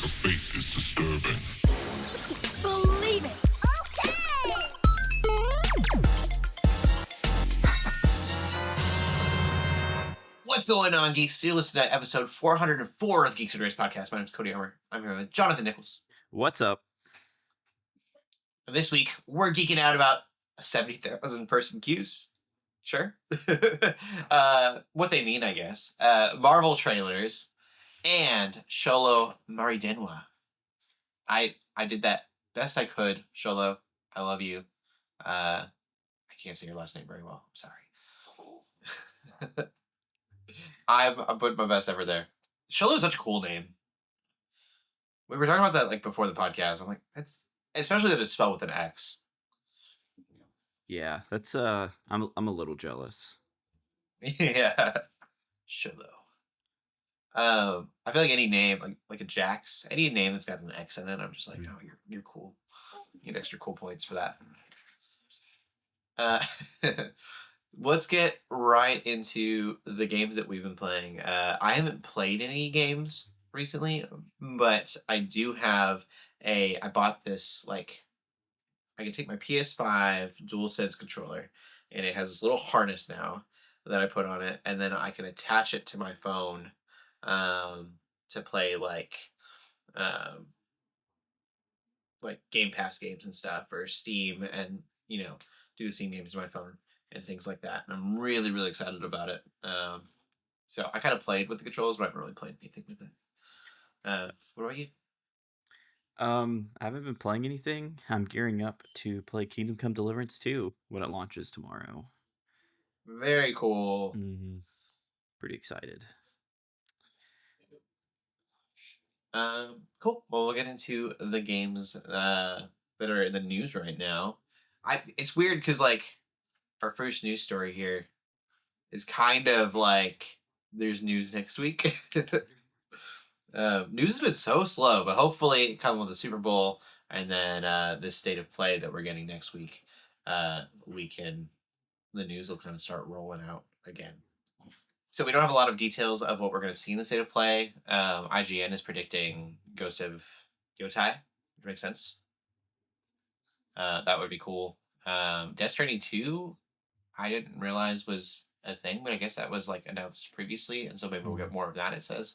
of faith is disturbing. Believe it. What's going on, geeks? You're listening to episode 404 of the Geeks Under Grace podcast. My name is Cody Armour. I'm here with Jonathan Nichols. What's up? And this week, we're geeking out about a 70,000 person queues. Sure. What they mean, I guess. Marvel trailers and Sholo Maridenwa. I did that best I could. Sholo, I love you. I can't say your last name very well. I'm sorry. I'm putting my best effort there. Sholo is such a cool name. We were talking about that like before the podcast. I'm like, that's especially that it's spelled with an X. Yeah, that's I'm a little jealous. Yeah. Sholo. I feel like any name, like a Jax, any name that's got an X in it, I'm just like, oh, you're cool. You get extra cool points for that. Let's get right into the games that we've been playing. I haven't played any games recently, but I do have I bought this, like, I can take my PS5 DualSense controller, and it has this little harness now that I put on it, and then I can attach it to my phone to play, like Game Pass games and stuff, or Steam, and, do the Steam games on my phone and things like that. And I'm really, really excited about it. So I kind of played with the controls, but I haven't really played anything with it. What about you? I haven't been playing anything. I'm gearing up to play Kingdom Come Deliverance 2 when it launches tomorrow. Very cool. Pretty excited. Cool. Well, we'll get into the games that are in the news right now. It's weird because, like, our first news story here is kind of like there's news next week. News has been so slow, but hopefully come with the Super Bowl and then this state of play that we're getting next week, the news will kind of start rolling out again. So we don't have a lot of details of what we're going to see in the state of play. IGN is predicting Ghost of Yotai, which makes sense. That would be cool. Death Stranding 2, I didn't realize was a thing, but I guess that was like announced previously, and so maybe we'll get more of that, it says.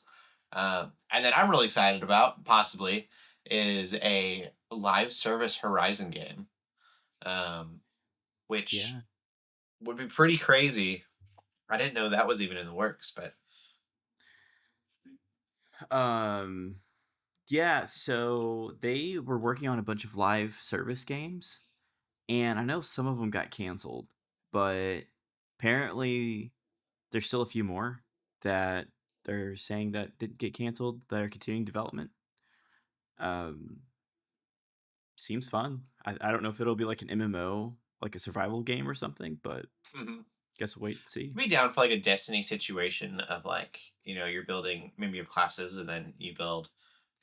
And then I'm really excited about, possibly, is a live service Horizon game, which would be pretty crazy. I didn't know that was even in the works, but... Yeah, so they were working on a bunch of live service games, and I know some of them got canceled, but apparently there's still a few more that they're saying that didn't get canceled that are continuing development. Seems fun. I don't know if it'll be like an MMO, like a survival game or something, but guess we'll wait and see. Be down for like a Destiny situation of, like, you're building, maybe you have classes and then you build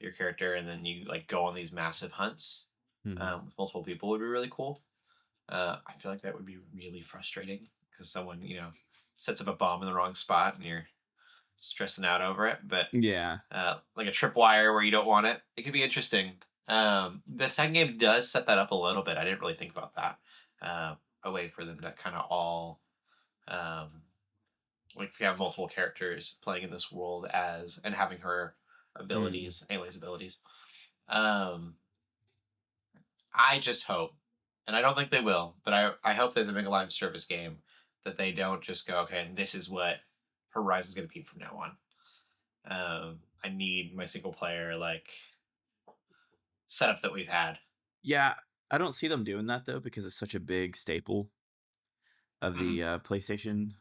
your character and then you like go on these massive hunts with multiple people would be really cool. I feel like that would be really frustrating because someone, sets up a bomb in the wrong spot and you're stressing out over it. But like a tripwire where you don't want it, it could be interesting. The second game does set that up a little bit. I didn't really think about that. A way for them to kind of all, like, if you have multiple characters playing in this world and having her abilities, Aloy's abilities. I just hope, and I don't think they will, but I hope that they make a live service game that they don't just go, okay, and this is what Horizon's going to be from now on. I need my single player, like, setup that we've had. Yeah, I don't see them doing that, though, because it's such a big staple of the PlayStation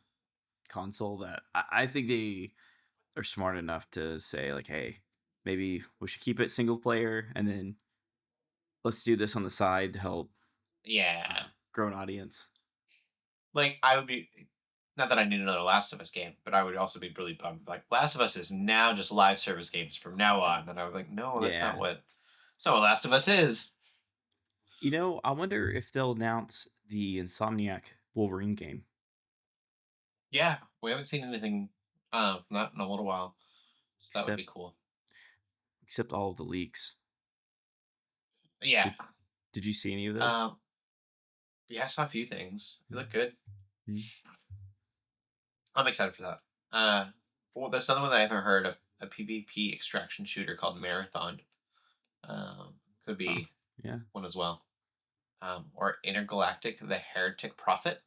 console that I think they are smart enough to say, like, hey, maybe we should keep it single player and then let's do this on the side to help grow an audience. Like, I would be, not that I need another Last of Us game, but I would also be really bummed. Like, Last of Us is now just live service games from now on. And I was like, no, that's not what Last of Us is. I wonder if they'll announce the Insomniac Wolverine game. Yeah, we haven't seen anything from that in a little while. So that would be cool. except all of the leaks. Yeah. Did you see any of those? Yeah, I saw a few things. They look good. Mhm. I'm excited for that. Well, there's another one that I haven't heard of, a PvP extraction shooter called Marathon. Could be Yeah. one as well. Or Intergalactic, the Heretic Prophet.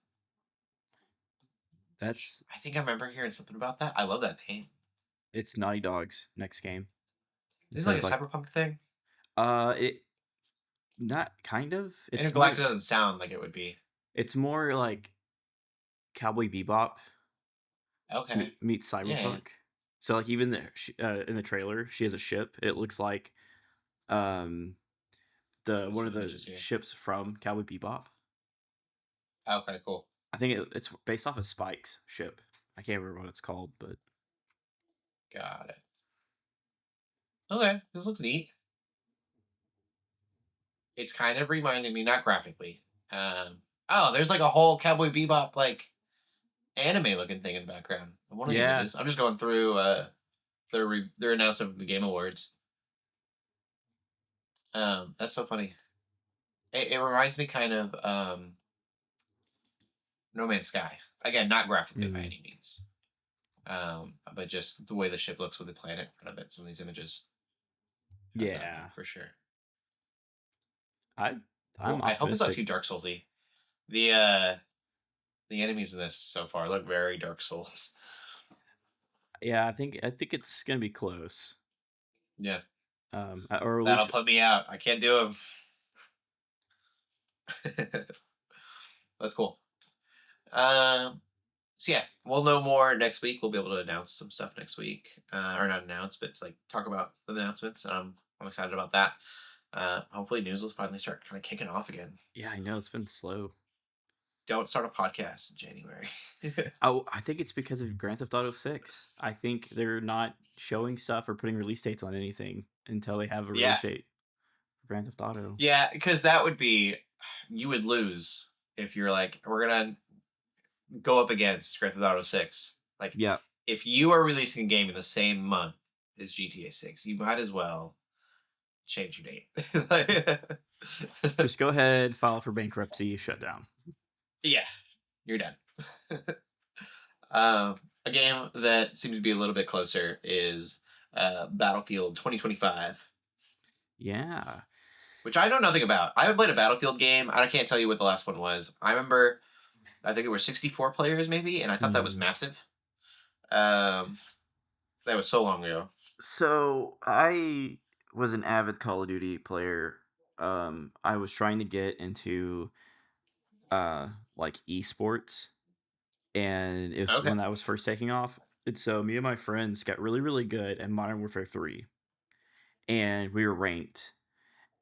That's I think I remember hearing something about that. I love that name. it's Naughty Dog's next game. Isn't it like a cyberpunk thing? It not kind of. It's Intergalactic more, doesn't sound like it would be. it's more like Cowboy Bebop Okay. meets Yeah. Cyberpunk. So like even in the trailer, she has a ship. It looks like um one of the images here. ships from Cowboy Bebop. Okay, cool. I think it's based off of Spike's ship. I can't remember what it's called, but Got it. Okay, this looks neat. It's kind of reminding me, not graphically. Oh, there's like a whole Cowboy Bebop like anime looking thing in the background. One of the Yeah. images. I'm just going through their announcement of the Game Awards. That's so funny. It reminds me kind of No Man's Sky. Again, not graphically by any means. But just the way the ship looks with the planet in front of it. Some of these images. yeah, For sure. I'm I hope it's not optimistic. too Dark Soulsy. The enemies in this so far look very Dark Souls. Yeah, I think it's gonna be close. Yeah, Or at that'll least put me out. I can't do them. That's cool. So yeah, we'll know more next week. We'll be able to announce some stuff next week, or not announce, but like talk about the announcements. I'm excited about that. Hopefully, news will finally start kind of kicking off again. yeah, I know it's been slow. Don't start a podcast in January. Oh, I think it's because of Grand Theft Auto 6. I think they're not showing stuff or putting release dates on anything until they have a Yeah. release date for Grand Theft Auto. Yeah, because that would be, you would lose if you're like, we're gonna go up against Grand Theft Auto 6. Like, Yeah. if you are releasing a game in the same month as GTA 6, you might as well change your date. Just go ahead, file for bankruptcy, shut down. Yeah, you're done. A game that seems to be a little bit closer is Battlefield 2025. Yeah. Which I know nothing about. I haven't played a Battlefield game. I can't tell you what the last one was. I remember, I think it were 64 players maybe, and I thought that was massive. That was so long ago. So I was an avid Call of Duty player. I was trying to get into like esports, and it was Okay. when that was first taking off. And so me and my friends got really, really good at Modern Warfare 3, and we were ranked.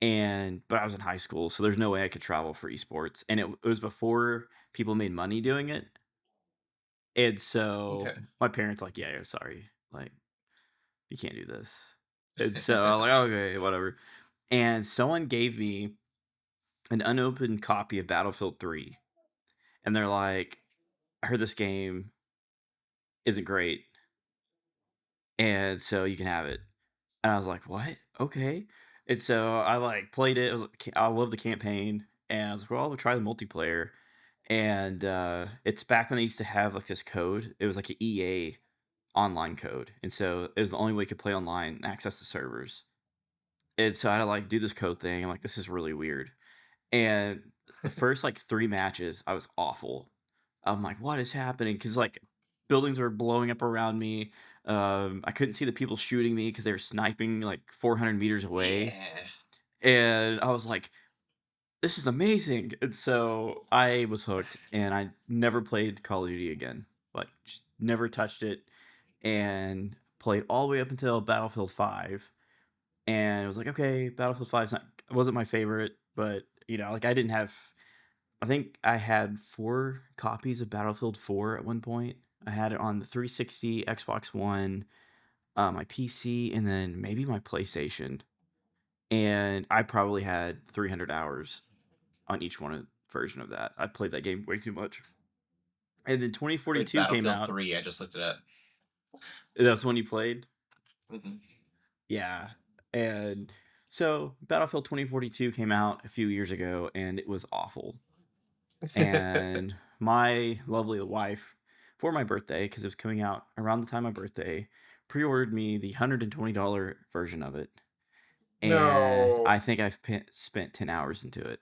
But I was in high school, so there's no way I could travel for esports, and it was before people made money doing it. And so Okay. my parents like, yeah, sorry, like you can't do this. And so I was like, okay, whatever. And someone gave me an unopened copy of Battlefield 3, and they're like, I heard this game isn't great, and so you can have it. And I was like, what? Okay. And so I like played it. I love the campaign, and I was like, well, I'll try the multiplayer. And it's back when they used to have like this code. It was like an EA online code, and so it was the only way you could play online and access the servers. And so I had to like do this code thing. I'm like, this is really weird. And the first like 3 matches, I was awful. I'm like, what is happening? Because like buildings were blowing up around me. I couldn't see the people shooting me because they were sniping like 400 meters away. Yeah. And I was like, this is amazing. And so I was hooked, and I never played Call of Duty again. Like, just never touched it, and played all the way up until Battlefield 5. And it was like, okay, Battlefield 5 wasn't my favorite, but like I didn't have. I think I had 4 copies of Battlefield 4 at one point. I had it on the 360, Xbox One, my PC, and then maybe my PlayStation. And I probably had 300 hours on each version of that. I played that game way too much. And then It's 2042 came Battlefield out. 3. I just looked it up. That's when you played? Mm-hmm. Yeah. And so Battlefield 2042 came out a few years ago, and it was awful. And my lovely wife, for my birthday, because it was coming out around the time of my birthday, pre-ordered me the $120 version of it. And No. I think I've spent 10 hours into it.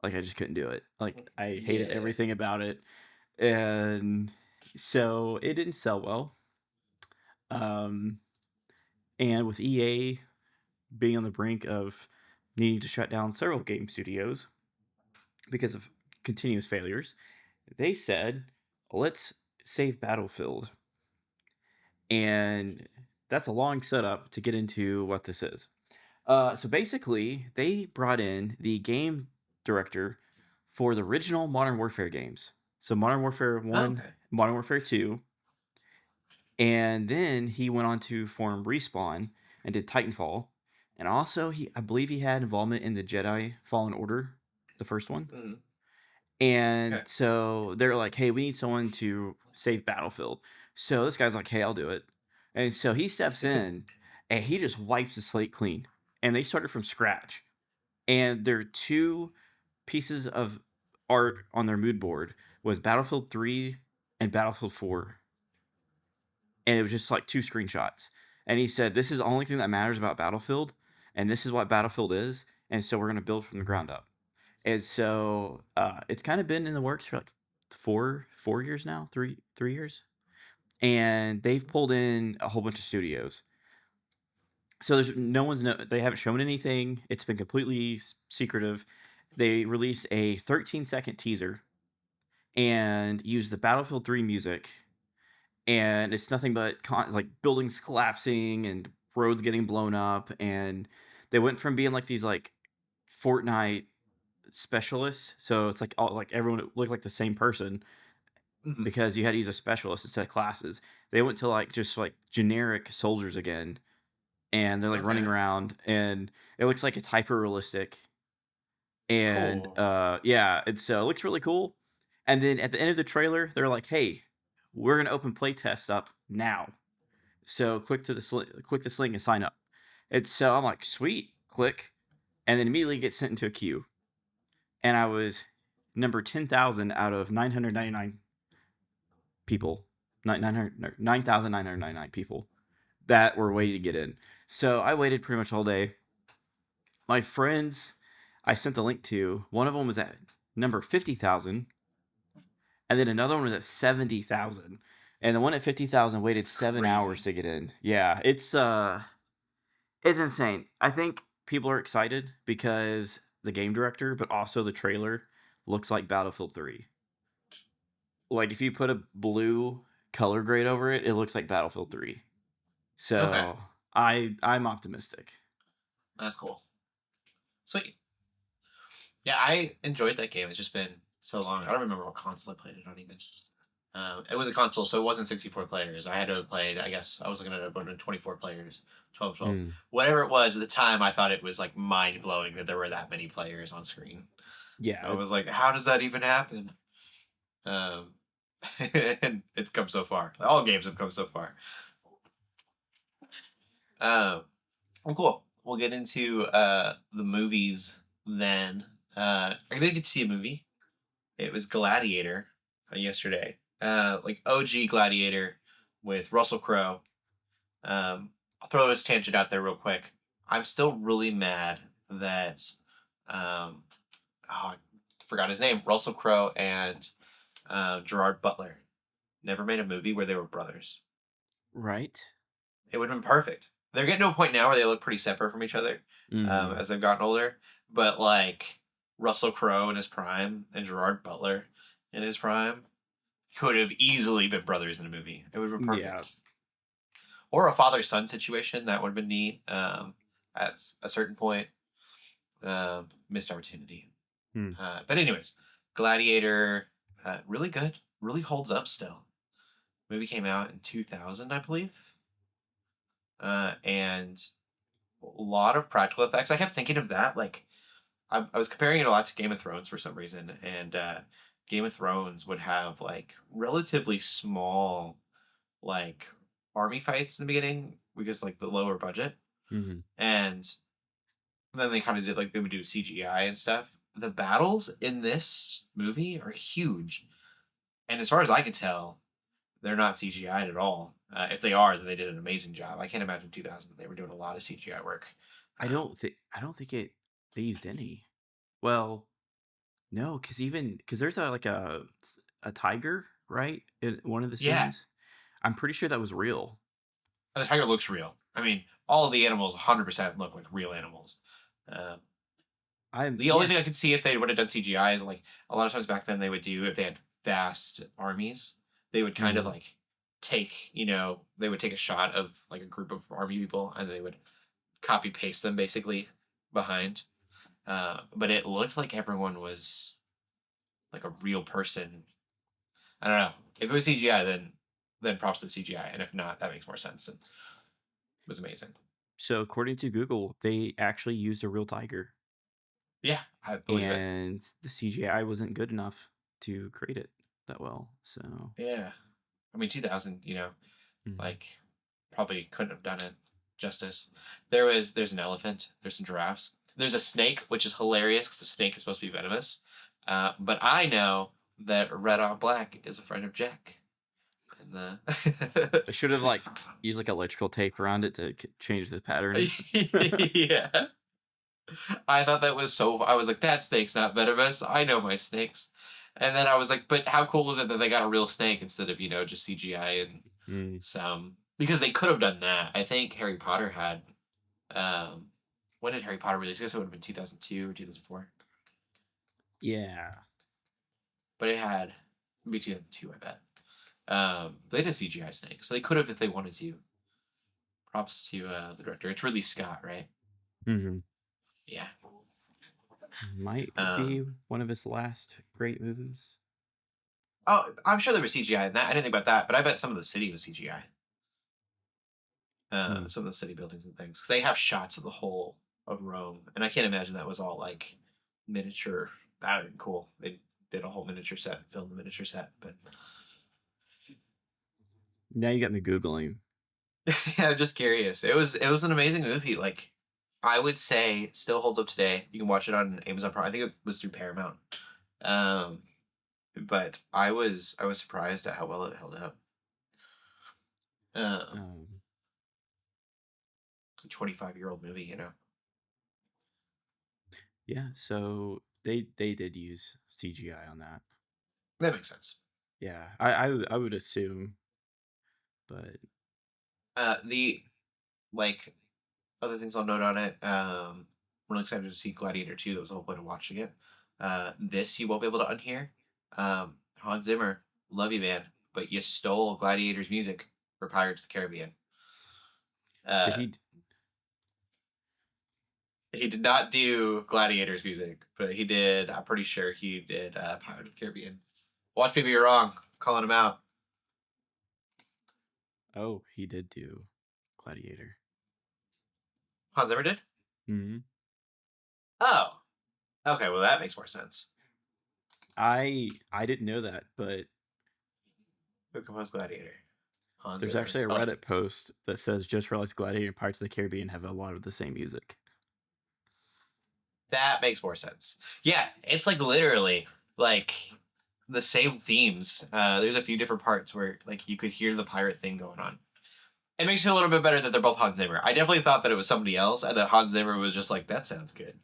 Like, I just couldn't do it. Like, I hated Yeah. everything about it. And so it didn't sell well. And with EA being on the brink of needing to shut down several game studios because of continuous failures, they said, let's save Battlefield. And that's a long setup to get into what this is. So basically, they brought in the game director for the original Modern Warfare games. So Modern Warfare 1, Okay. Modern Warfare 2, and then he went on to form Respawn and did Titanfall. And also, I believe he had involvement in the Jedi Fallen Order, the first one. Mhm. And Okay. so they're like, hey, we need someone to save Battlefield. So this guy's like, hey, I'll do it. And so he steps in and he just wipes the slate clean. And they started from scratch. And their two pieces of art on their mood board was Battlefield 3 and Battlefield 4. And it was just like two screenshots. And he said, this is the only thing that matters about Battlefield. And this is what Battlefield is. And so we're going to build from the ground up. And so it's kind of been in the works for like 4 years now, 3 years. And they've pulled in a whole bunch of studios. So they haven't shown anything. It's been completely secretive. They released a 13-second teaser and used the Battlefield 3 music. And it's nothing but like buildings collapsing and roads getting blown up. And they went from being like these like Fortnite specialists, so it's like all like everyone looked like the same person Mhm. because you had to use a specialist instead of classes. They went to like just like generic soldiers again, and they're like running Okay. around, and it looks like it's hyper realistic. And Cool. yeah, and so it looks really cool. And then at the end of the trailer, they're like, "Hey, we're gonna open playtest up now. So click this link and sign up." And so I'm like, "Sweet, click," and then immediately get sent into a queue. And I was number 10,000 out of 999 people, 9,999 people that were waiting to get in. So I waited pretty much all day. My friends, I sent the link to, one of them was at number 50,000, and then another one was at 70,000. And the one at 50,000 waited It's 7 hours crazy. to get in. Yeah, it's insane. I think people are excited because the game director, but also the trailer looks like Battlefield 3. Like if you put a blue color grade over it, it looks like Battlefield 3. Okay. So I'm optimistic. That's cool. Sweet. Yeah, I enjoyed that game. It's just been so long. I don't remember what console I played it on even. It was a console, so it wasn't 64 players. I had to have played, I guess, I was looking at about 24 players, 12. Mm. Whatever it was at the time, I thought it was like mind blowing that there were that many players on screen. I Yeah, was like, how does that even happen? Um, and it's come so far. All games have come so far. Well, cool. We'll get into the movies then. I did get to see a movie. It was Gladiator yesterday. Like OG Gladiator with Russell Crowe. I'll throw this tangent out there real quick. I'm still really mad that I forgot his name. Russell Crowe and Gerard Butler never made a movie where they were brothers. right. It would have been perfect. They're getting to a point now where they look pretty separate from each other Mm. as they've gotten older. But like Russell Crowe in his prime and Gerard Butler in his prime could have easily been brothers in a movie. It would have been Yeah. perfect. Or a father son situation that would have been neat at a certain point. Missed opportunity. Hmm. But anyways, Gladiator, really good. Really holds up still. Movie came out in 2000, I believe. And a lot of practical effects. I kept thinking of that. Like, I was comparing it a lot to Game of Thrones for some reason. And Game of Thrones would have, like, relatively small, like, army fights in the beginning because, like, the lower budget. Mm-hmm. And then they kind of did like they would do CGI and stuff. The battles in this movie are huge, and as far as I can tell, they're not CGI'd at all. If they are, then they did an amazing job. I can't imagine 2000 they were doing a lot of CGI work. I don't think they used any. Well, no, because there's a tiger, right, in one of the Yeah, scenes. I'm pretty sure that was real. the tiger looks real. I mean, all of the animals 100% look like real animals. Uh, I'm the only thing I yes. could see if they would have done CGI is like a lot of times back then they would do if they had vast armies, they would kind of Mhm. like take they would take a shot of like a group of army people and they would copy paste them basically behind. But it looked like everyone was like a real person. I don't know. If it was CGI, then props to CGI, and if not, that makes more sense. And it was amazing. So according to Google, they actually used a real tiger, Yeah, I believe it. and the CGI wasn't good enough to create it that well. So Yeah, I mean 2000. mhm. Like probably couldn't have done it justice. There's an elephant. There's some giraffes. There's a snake, which is hilarious because the snake is supposed to be venomous. But I know that Red on Black is a friend of Jack. And the They should have like used like electrical tape around it to change the pattern. yeah. I thought that was so. I was like, that snake's not venomous. I know my snakes. And then I was like, but how cool is it that they got a real snake instead of just CGI and Mm. some because they could have done that. I think Harry Potter had. Um, when did Harry Potter release? I guess it would have been 2002 or 2004. Yeah. But it had maybe 2002, I bet. They did a CGI snake, so they could have if they wanted to. Props to the director. It's Ridley Scott, right? Mm-hmm. Yeah. Might Um, be one of his last great movies. oh, I'm sure there was CGI in that. I didn't think about that, but I bet some of the city was CGI. Mm. Some of the city buildings and things, because they have shots of the whole of Rome, and I can't imagine that was all like miniature. That would have been cool. They did a whole miniature set, filmed the miniature set, but Now you got me Googling. yeah, I'm just curious. It was an amazing movie. Like I would say, still holds up today. You can watch it on Amazon Prime. I think it was through Paramount. Um, but I was surprised at how well it held up. Um, Um, 25-year-old movie. yeah, so they did use CGI on that. That makes sense. Yeah, I would assume, but The like other things I'll note on it. I'm really excited to see Gladiator 2. That was the whole point of watching it. This you won't be able to unhear. Hans Zimmer, love you, man, but you stole Gladiator's music for Pirates of the Caribbean. did Uh, he? he did not do Gladiator's music, but he did. I'm pretty sure he did Pirates of the Caribbean. Watch me be wrong. Calling him out. Oh, he did do Gladiator. Hans Zimmer did. Hmm. Oh, okay. Well, that makes more sense. I didn't know that, but Who composed Gladiator? Hans there's Zimmer. actually a Oh, Reddit post that says just realized Gladiator and Pirates of the Caribbean have a lot of the same music. that makes more sense. Yeah, it's like literally like the same themes. There's a few different parts where like you could hear the pirate thing going on. It makes you feel a little bit better that they're both Hans Zimmer. I definitely thought that it was somebody else, and that Hans Zimmer was just like, that sounds good.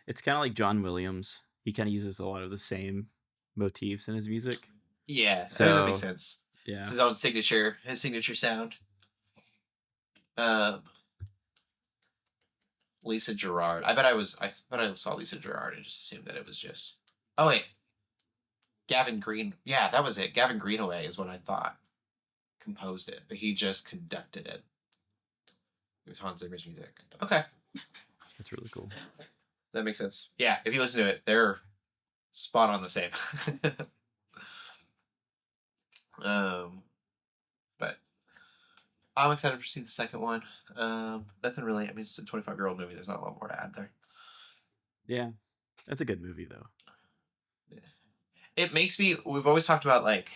It's kind of like John Williams. He kind of uses a lot of the same motifs in his music. Yeah, I think that makes So sense. It's yeah, his own signature sound. Um, Lisa Gerard. I bet I saw Lisa Gerard and just assumed that it was just. Oh wait, Gavin Green. Yeah, that was it. Gavin Greenaway is what I thought composed it, but he just conducted it. It was Hans Zimmer's music. Okay, that's really cool. that makes sense. Yeah, if you listen to it, they're spot on the same. um, but I'm excited for seeing the second one. Nothing really. I mean, it's a 25-year-old movie. There's not a lot more to add there. Yeah, that's a good movie though. It makes me. We've always talked about like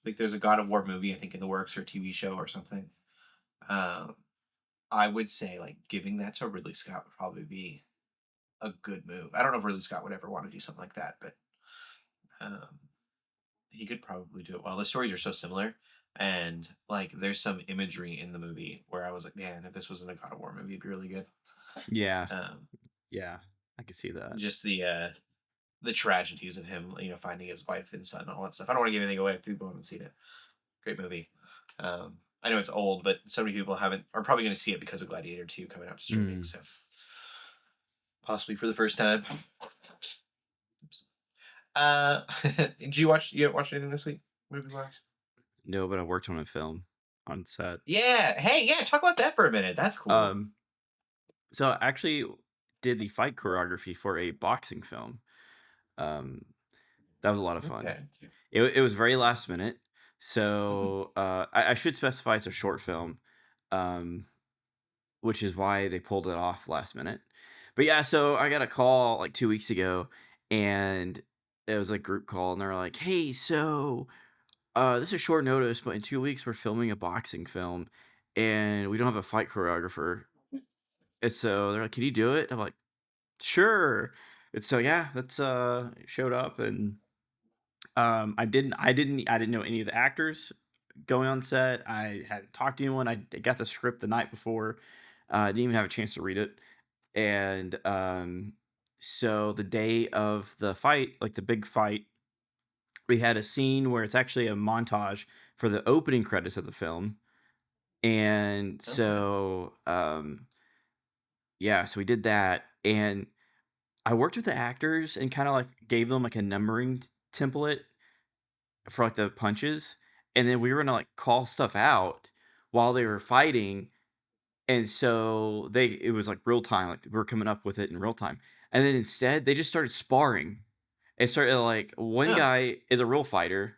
there's a God of War movie I think in the works or a TV show or something. Um, I would say like giving that to Ridley Scott would probably be a good move. I don't know if Ridley Scott would ever want to do something like that, but um, he could probably do it well. The stories are so similar, and like there's some imagery in the movie where I was like, man, if this wasn't a God of War movie, it'd be really good. Yeah, Um, yeah, I can see that. just the tragedies of him, finding his wife and son and all that stuff. I don't want to give anything away if people haven't seen it. Great movie. I know it's old, but so many people are probably going to see it because of Gladiator 2 coming out to streaming. So possibly for the first time. Oops. Did you watch anything this week? Movie wise? No, but I worked on a film on set. Yeah. Hey, yeah. Talk about that for a minute. That's cool. So I actually did the fight choreography for a boxing film. That was a lot of fun. Okay. It was very last minute. So I should specify it's a short film, which is why they pulled it off last minute. But yeah, so I got a call like 2 weeks ago, and it was like group call, and they're like, "Hey, so this is short notice, but in 2 weeks we're filming a boxing film, and we don't have a fight choreographer." And so they're like, "Can you do it?" I'm like, "Sure." And so yeah, that's showed up, and I didn't know any of the actors going on set. I hadn't talked to anyone. I got the script the night before. I didn't even have a chance to read it. And so the day of the fight, like the big fight, we had a scene where it's actually a montage for the opening credits of the film. And Okay. so yeah, so we did that, and I worked with the actors and kind of like gave them like a numbering template for like the punches, and then we were gonna like call stuff out while they were fighting, and so it was like real time, like we were coming up with it in real time, and then instead they just started sparring. It started like one Huh. guy is a real fighter,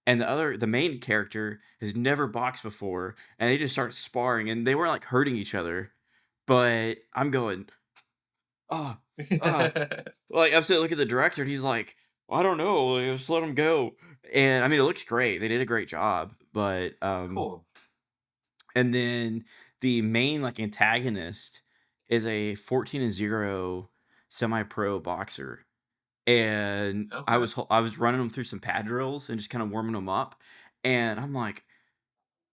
and the main character has never boxed before, and they just start sparring, and they weren't like hurting each other, but I'm going, oh, like I'm sitting look at the director, and he's like, I don't know, like, just let him go. And I mean, it looks great. They did a great job, but Cool. and then the main like antagonist is a 14-0 semi-pro boxer, and Okay. I was running them through some pad drills and just kind of warming them up, and I'm like,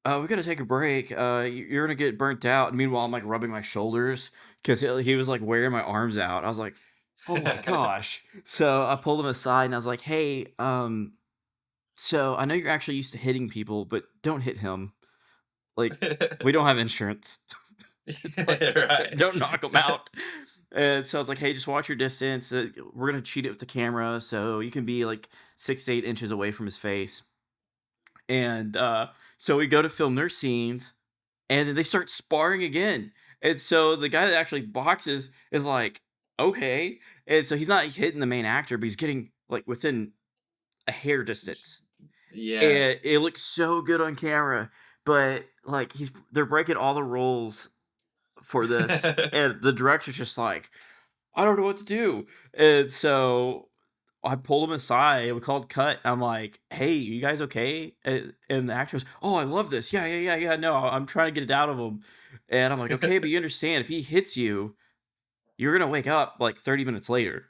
we gotta take a break. You're gonna get burnt out. And meanwhile, I'm like rubbing my shoulders because he was like wearing my arms out. I was like, oh my gosh. So I pulled him aside and I was like, hey, so I know you're actually used to hitting people, but don't hit him. Like, we don't have insurance. It's like, Right. don't knock him out. And so I was like, hey, just watch your distance. We're gonna cheat it with the camera, so you can be like 6 to 8 inches away from his face. And so we go to film their scenes, and then they start sparring again. And so the guy that actually boxes is like, okay. And so he's not hitting the main actor, but he's getting like within a hair distance. Yeah. And it looks so good on camera, but like they're breaking all the rules for this, and the director's just like, I don't know what to do. And so I pulled him aside, and we called cut. I'm like, hey, you guys okay? And the actor goes, oh, I love this. Yeah, yeah, yeah, yeah. No, I'm trying to get it out of him. And I'm like, okay, but you understand, if he hits you, you're gonna wake up like 30 minutes later.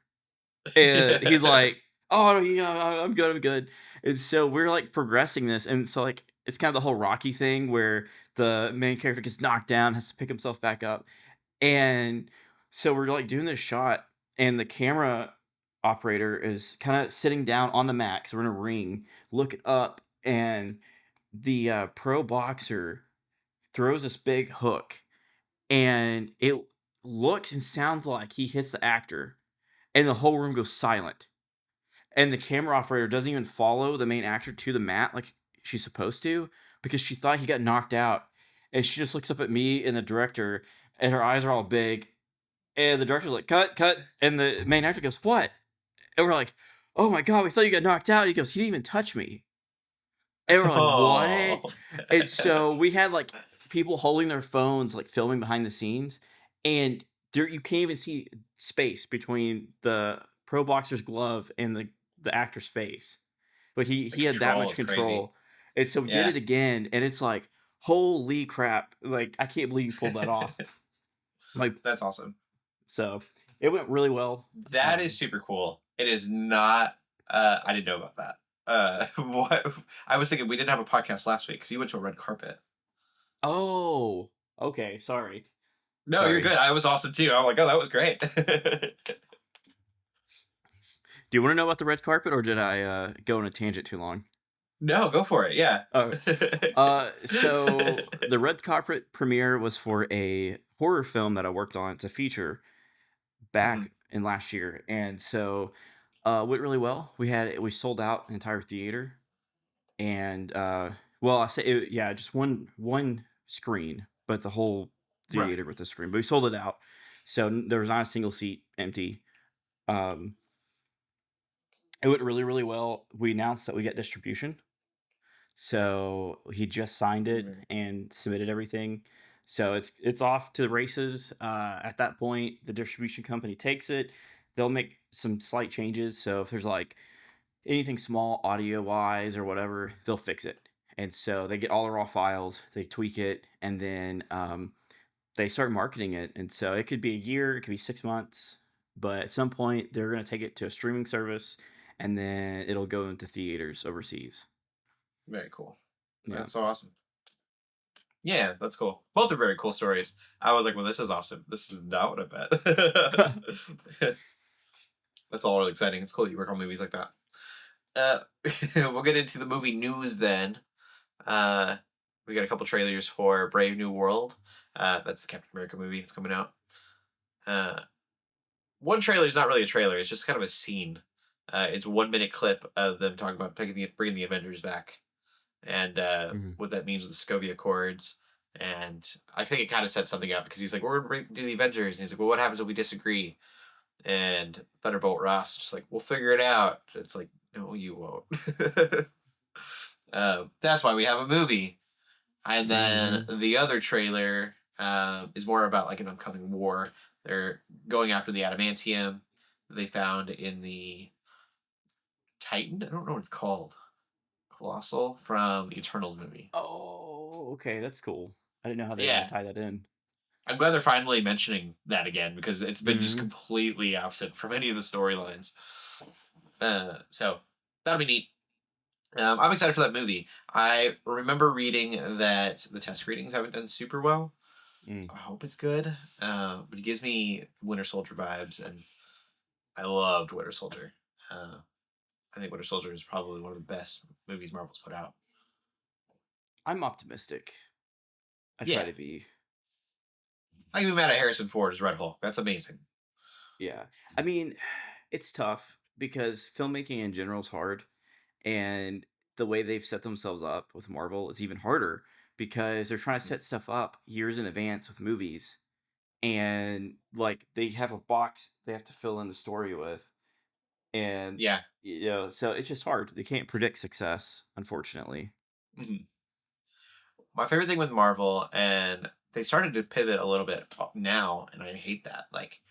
And he's like, oh, no, yeah, I'm good, I'm good. And so we're like progressing this, and so like it's kind of the whole Rocky thing where the main character gets knocked down, has to pick himself back up. And so we're like doing this shot, and the camera operator is kind of sitting down on the mat because we're in a ring, looking up, and the pro boxer throws this big hook, and it looks and sounds like he hits the actor, and the whole room goes silent. And the camera operator doesn't even follow the main actor to the mat like she's supposed to, because she thought he got knocked out. And she just looks up at me and the director, and her eyes are all big. And the director's like, cut, cut. And the main actor goes, what? And we're like, oh my God, we thought you got knocked out. He goes, he didn't even touch me. And we're like, what? Oh. And so we had like people holding their phones, like filming behind the scenes. And you can't even see space between the pro boxer's glove and the actor's face. But The he had that control much is crazy. control. And so we did Yeah. it again. And it's like, Holy crap! Like I can't believe you pulled that off. Like That's awesome. so, it went really well. That is super cool. It is not. I didn't know about that. What I was thinking, we didn't have a podcast last week because you went to a red carpet. Oh, okay. Sorry. No, you're Sorry. good. I was awesome too. I'm like, oh, that was great. Do you want to know about the red carpet, or did I go on a tangent too long? No, go for it. Yeah. Oh, so the red carpet premiere was for a horror film that I worked on. It's a feature Mhm. back in last year, and so went really well. We sold out an entire theater, and well, I say yeah, just one screen, but the whole Right. theater with the screen. But we sold it out, so there was not a single seat empty. Um, it went really well. We announced that we get distribution. So he just signed it Right. and submitted everything. So it's off to the races. At that point, the distribution company takes it. They'll make some slight changes. So if there's like anything small audio wise or whatever, they'll fix it. And so they get all the raw files, they tweak it, and then they start marketing it. And so it could be a year, it could be 6 months, but at some point they're going to take it to a streaming service, and then it'll go into theaters overseas. Very cool. Yeah. That's so awesome. Yeah, that's cool. Both are very cool stories. I was like, well, this is awesome. This is not what I bet. That's all really exciting. It's cool that you work on movies like that. Uh, we'll get into the movie news then. Uh, we got a couple trailers for Brave New World. That's the Captain America movie that's coming out. Uh, one trailer is not really a trailer. It's just kind of a scene. It's a 1 minute clip of them talking about bringing the Avengers back, and Mhm. what that means with the Sokovia Accords. And I think it kind of sets something up because he's like, "We're going to do the Avengers," and he's like, "Well, what happens if we disagree?" And Thunderbolt Ross just like, "We'll figure it out." It's like, no, you won't. That's why we have a movie. And then Mhm. the other trailer is more about like an upcoming war. They're going after the adamantium they found in the Titan. I don't know what it's called. Colossal from the Eternals movie. Oh, okay, that's cool. I didn't know how they were gonna Yeah. tie that in. I'm glad they're finally mentioning that again because it's been just Mhm. completely absent from any of the storylines. So that'll be neat. I'm excited for that movie. I remember reading that the test screenings haven't done super well. Mm. So I hope it's good. But it gives me Winter Soldier vibes, and I loved Winter Soldier. Uh, I think Winter Soldier is probably one of the best movies Marvel's put out. I'm optimistic. I try Yeah, to be. I can be mad at Harrison Ford as Red Hulk. That's amazing. Yeah. I mean, it's tough because filmmaking in general is hard, and the way they've set themselves up with Marvel is even harder because they're trying to set stuff up years in advance with movies, and like they have a box they have to fill in the story with, and Yeah. so it's just hard. They can't predict success, unfortunately. Mhm. My favorite thing with Marvel, and they started to pivot a little bit now, and I hate that. Like,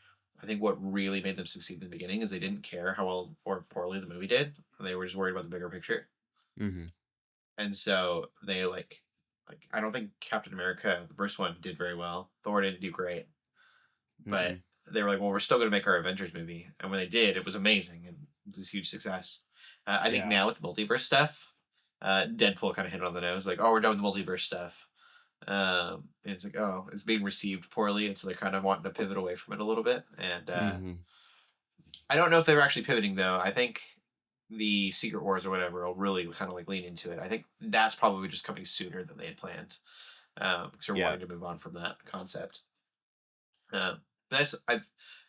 I think what really made them succeed in the beginning is they didn't care how well or poorly the movie did. They were just worried about the bigger picture, Hmm. and so they like I don't think Captain America, the first one, did very well. Thor didn't do great, but Mm-mm. they were like, well, we're still going to make our Avengers movie, and when they did, it was amazing and it was a huge success. I think Yeah. now with the multiverse stuff, Deadpool kind of hit it on the nose, like, oh, we're done with the multiverse stuff. And it's like, oh, it's being received poorly, and so they're kind of wanting to pivot away from it a little bit. And Hmm. I don't know if they were actually pivoting though. I think the Secret Wars or whatever will really kind of like lean into it. I think that's probably just coming sooner than they had planned, because they're Yeah. wanting to move on from that concept. Um, that's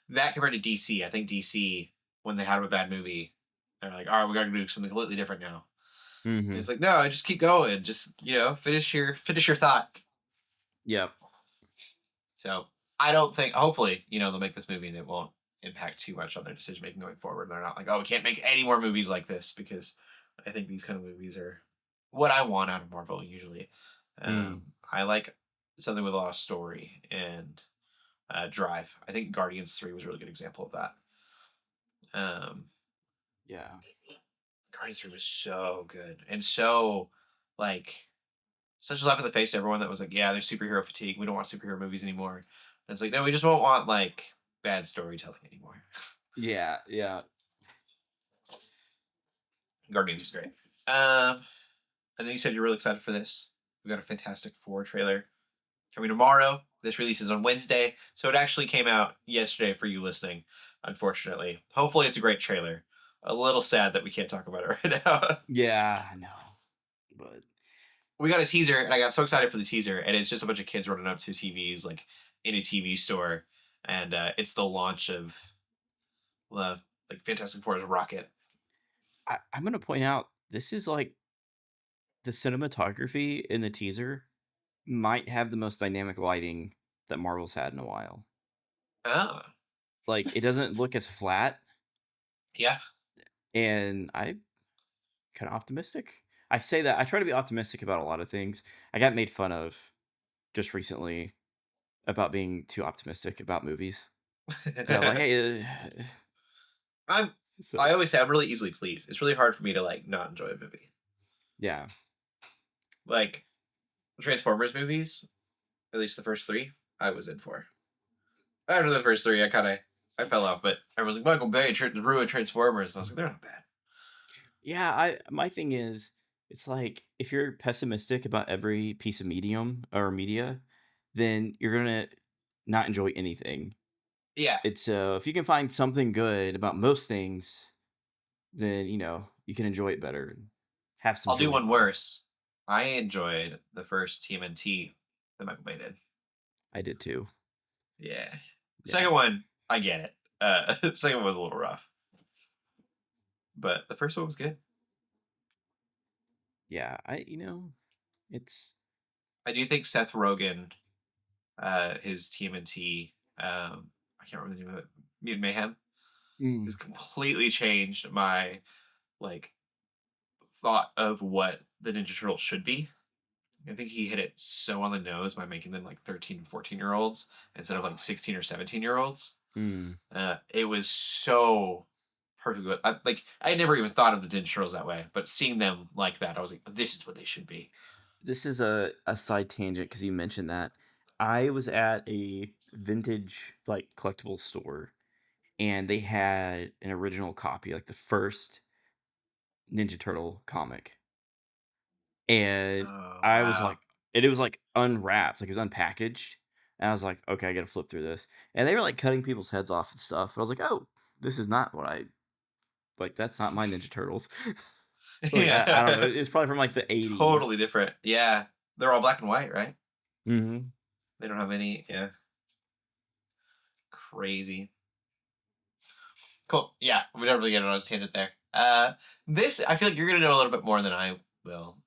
that compared to DC. I think DC, when they have a bad movie, they're like, all right, we got to do something completely different now. And Hmm. it's like, no, just keep going. Just finish your thought. Yep. So I don't think. Hopefully, they'll make this movie and it won't impact too much on their decision making going forward. They're not like, oh, we can't make any more movies like this because I think these kind of movies are what I want out of Marvel usually. Mm. I like something with a lot of story and drive. I think Guardians 3 was a really good example of that. Um, Yeah. Guardians 3 was so good and so like such a slap in the face to everyone that was like, yeah, there's superhero fatigue. We don't want superhero movies anymore. And it's like, no, we just won't want like bad storytelling anymore. Yeah, yeah. Guardians was great. Um, and then you said you're really excited for this. We got a Fantastic Four trailer coming tomorrow. This releases on Wednesday, so it actually came out yesterday for you listening. Unfortunately, hopefully it's a great trailer. A little sad that we can't talk about it right now. Yeah, I know. But We got a teaser, and I got so excited for the teaser, and it's just a bunch of kids running up to TVs like in a TV store, and it's the launch of the like Fantastic Four's rocket. I'm gonna point out this is like the cinematography in the teaser might have the most dynamic lighting that Marvel's had in a while. Oh, Like it doesn't look as flat, yeah. and I'm kind of optimistic. I say that I try to be optimistic about a lot of things. I got made fun of just recently about being too optimistic about movies. Like, hey, I'm. so I always say I'm really easily pleased. It's really hard for me to like not enjoy a movie. yeah, Like Transformers movies, at least the first three, I was in for. After the first three, I fell off, but everyone's like Michael Bay ruined Transformers, and I was like, they're not bad. yeah. My thing is, it's like if you're pessimistic about every piece of medium or media, then you're gonna not enjoy anything. Yeah, It's if you can find something good about most things, then you can enjoy it better and have some I'll do joy in one life. worse. I enjoyed the first TMNT that Michael Bay did. I did too. Yeah, the Yeah, second one, I get it. The second one was a little rough, but the first one was good. yeah. It's I do think Seth Rogen, his TMNT, I can't remember the name of it, Mutant Mayhem, mm, has completely changed my like thought of what the Ninja Turtles should be. I think he hit it so on the nose by making them like 13 and 14-year-olds instead of like 16 or 17-year-olds. mm. It was so perfect. I had never even thought of the Ninja Turtles that way, but seeing them like that, I was like, this is what they should be. This is a side tangent because you mentioned that. I was at a vintage like collectible store and they had an original copy, like the first Ninja Turtle comic. And Oh I was wow. like, and it was like unwrapped, like it was unpackaged. And I was like, okay, I gotta flip through this. And they were like cutting people's heads off and stuff. And I was like, oh, this is not what I like. That's not my Ninja Turtles. Like I don't know. Yeah. It's probably from like the 80s. Totally different. Yeah. They're all black and white, right? Mm-hmm. They don't have any, yeah. Crazy. Cool. Yeah, we definitely get on a tangent there. This I feel like you're gonna know a little bit more than I will.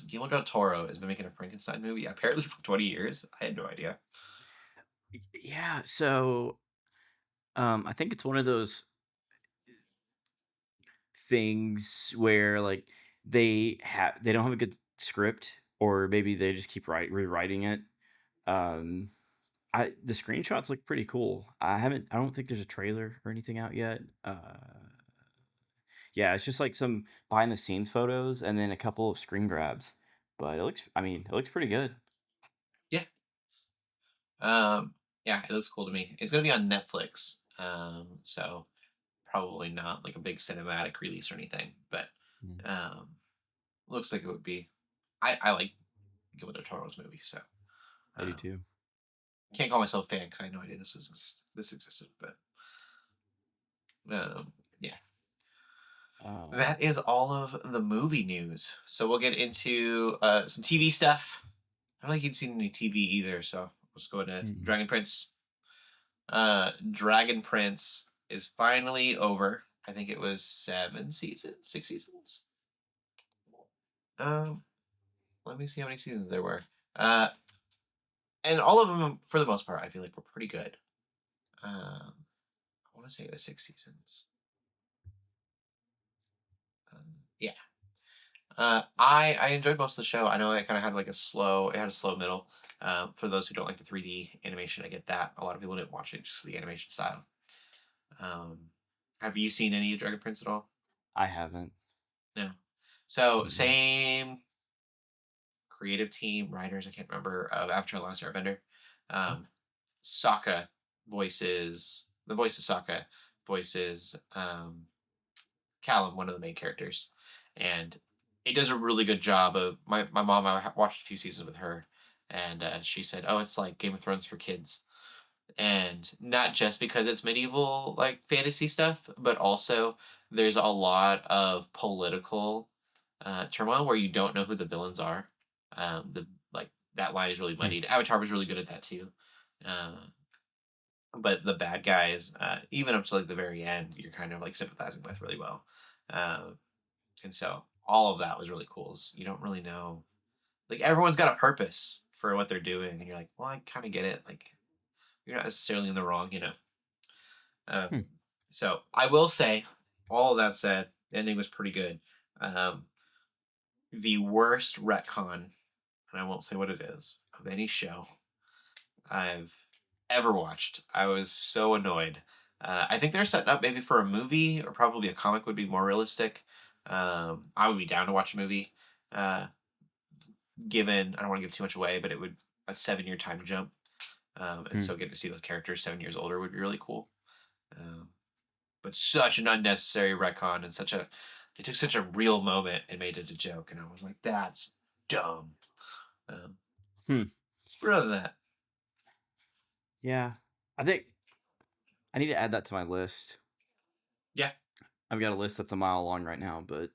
Guillermo del Toro has been making a Frankenstein movie apparently for 20 years. I had no idea. Yeah. So I think it's one of those things where like they don't have a good script, or maybe they just keep rewriting it. Um, the screenshots look pretty cool. I don't think there's a trailer or anything out yet. Yeah, it's just like some behind the scenes photos and then a couple of screen grabs. But it looks pretty good. Yeah. Um, yeah, it looks cool to me. It's gonna be on Netflix. So probably not like a big cinematic release or anything, but Mm, looks like it would be. I like Guillermo del Toro's movie, so I do um, too. can't call myself a fan because I had no idea this existed. But yeah, Um, that is all of the movie news. So we'll get into some TV stuff. I don't think you've seen any TV either, so let's go into mm, Dragon Prince. Dragon Prince is finally over. I think it was 7 seasons, 6 seasons. Um, Let me see how many seasons there were. Uh, and all of them, for the most part, I feel like were pretty good. I want to say it was 6 seasons. Yeah. I enjoyed most of the show. I know it kind of had like it had a slow middle. For those who don't like the 3D animation, I get that. A lot of people didn't watch it just the animation style. Um, have you seen any of Dragon Prince at all? I haven't. No. So Mm, same creative team, writers, I can't remember, of Avatar: The Last Airbender. Um, Sokka voices the voice of Sokka voices Callum, one of the main characters, and it does a really good job of my mom. Watched a few seasons with her, and she said, "Oh, it's like Game of Thrones for kids." And not just because it's medieval like fantasy stuff, but also there's a lot of political turmoil where you don't know who the villains are. The like that line is really Hmm. muddied. Avatar was really good at that too. Uh, but the bad guys, even up to like the very end, you're kind of like sympathizing with really well. Uh, and so all of that was really cool. You don't really know, like everyone's got a purpose for what they're doing, and you're like, well, I kind of get it. Like you're not necessarily in the wrong, you know. Um, Hmm. so I will say, all of that said, the ending was pretty good. Um, the worst retcon, and I won't say what it is, of any show I've ever watched. I was so annoyed. I think they're setting up maybe for a movie or probably a comic would be more realistic. I would be down to watch a movie. Uh, given I don't want to give too much away, but it would a 7 year time jump. And Hmm. so getting to see those characters 7 years older would be really cool. Um, but such an unnecessary retcon and they took such a real moment and made it a joke, and I was like, that's dumb. Um, Hmm. but other than that, Yeah. I think I need to add that to my list. yeah, I've got a list that's a mile long right now, but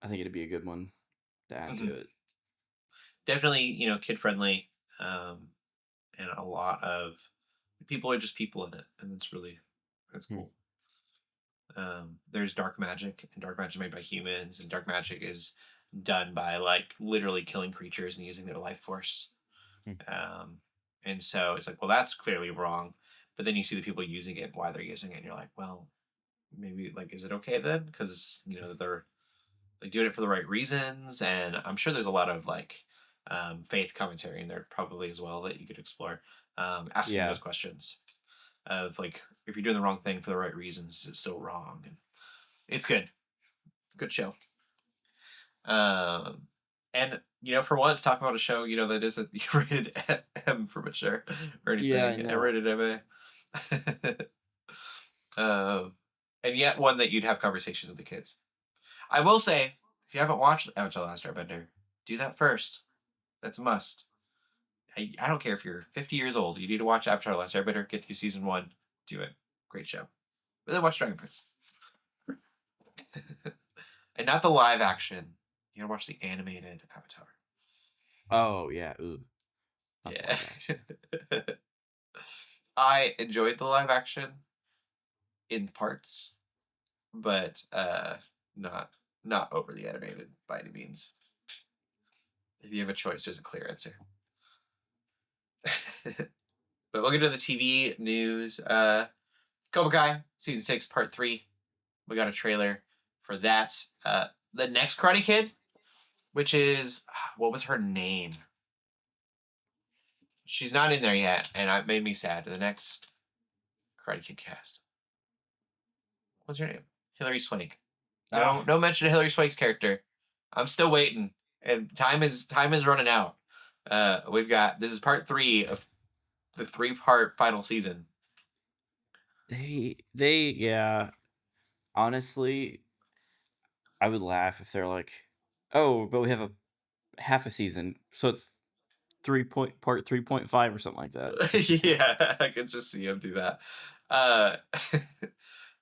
I think it'd be a good one to add hmm to it. definitely kid friendly, um, and a lot of people are just people in it, and that's Hmm. cool. There's dark magic, and dark magic made by humans, and dark magic is done by like literally killing creatures and using their life force. Hmm. Um, and so it's like, well, that's clearly wrong. But then you see the people using it, why they're using it, and you're like, well, maybe like, is it okay then? Because they're like doing it for the right reasons, and I'm sure there's a lot of like faith commentary in there probably as well that you could explore. Asking Yeah. those questions of like, if you're doing the wrong thing for the right reasons, is it still wrong? And it's good show. Um, and for once, talk about a show that isn't rated M for mature or Yeah, I anything, and know. rated MA. um, and yet one that you'd have conversations with the kids. I will say, if you haven't watched Avatar: The Last Airbender, do that first. That's a must. I don't care if you're 50 years old. You need to watch Avatar: The Last Airbender. Get through season 1. Do it. Great show. But then watch Dragon Prince. And not the live action. You gotta watch the animated Avatar. Oh yeah. Ooh. Not the Yeah. live action. I enjoyed the live action in parts, but not not over the animated by any means. If you have a choice, there's a clear answer. But we'll get to the TV news. Cobra Kai season 6 part 3. We got a trailer for that. The next Karate Kid, which is what was her name? She's not in there yet, and it made me sad. The next Karate Kid cast. What's her name? Hilary Swank. No, Ah. no mention of Hilary Swank's character. I'm still waiting, and time is running out. We've got this is part 3 of the 3-part final season. They yeah. Honestly, I would laugh if they're like, "Oh, but we have a half a season, so it's part 3.5 or something like that." Yeah, I could just see him do that. Uh,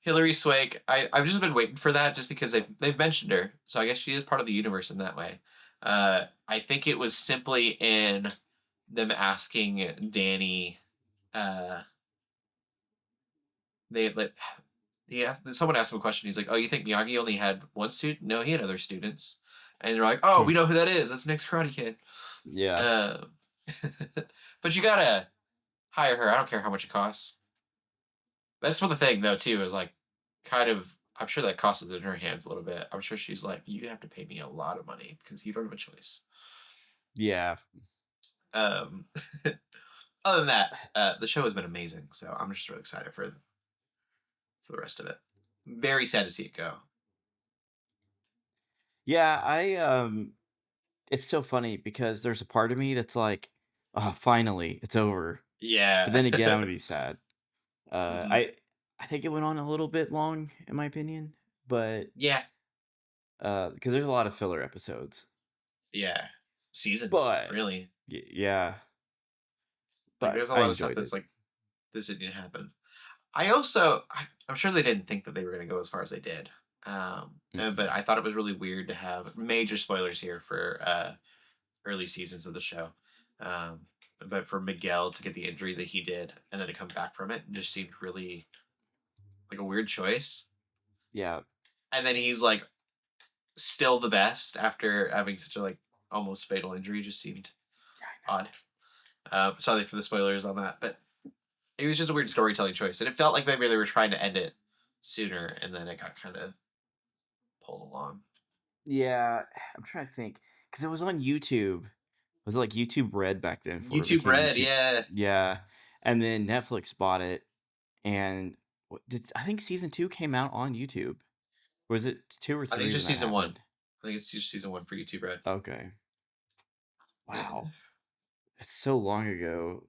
Hilary Swank, I've just been waiting for that just because they've mentioned her, so I guess she is part of the universe in that way. I think it was simply in them asking Danny. Uh, they like someone asked him a question. He's like, "Oh, you think Miyagi only had one student? No, he had other students." And they're like, "Oh, Hmm. we know who that is. That's the next Karate Kid." Yeah. Um, but you gotta hire her. I don't care how much it costs. That's what the thing though too is like, kind of. I'm sure that costs it in her hands a little bit. I'm sure she's like, you have to pay me a lot of money because you don't have a choice. Yeah. Um, other than that, the show has been amazing. So I'm just really excited for the rest of it. Very sad to see it go. Yeah, it's so funny because there's a part of me that's like, oh, finally, it's over. But Yeah. then again, I'm gonna be sad. Uh, hmm I I think it went on a little bit long, in my opinion, but Yeah. because there's a lot of filler episodes. Yeah. Seasons, But really. yeah, Like but there's a I lot of stuff enjoyed that's it. like this didn't happen. I'm sure they didn't think that they were going to go as far as they did. But Mhm. I thought it was really weird to have major spoilers here for early seasons of the show. Um, but for Miguel to get the injury that he did and then to come back from it just seemed really like a weird choice. Yeah, And then he's like still the best after having such a like almost fatal injury. Just seemed odd. Sorry for the spoilers on that, but it was just a weird storytelling choice, and it felt like maybe they were trying to end it sooner, and then it got kind of pulled along. yeah. I'm trying to think because it was on YouTube. Was it like YouTube Red back then before it YouTube became Red, YouTube? yeah. Yeah, and then Netflix bought it, and I think season 2 came out on YouTube? Was it 2 or I think 3 it's when just that season one. happened? I think it's just season one for YouTube Red. Okay. Yeah. Wow. That's so long ago.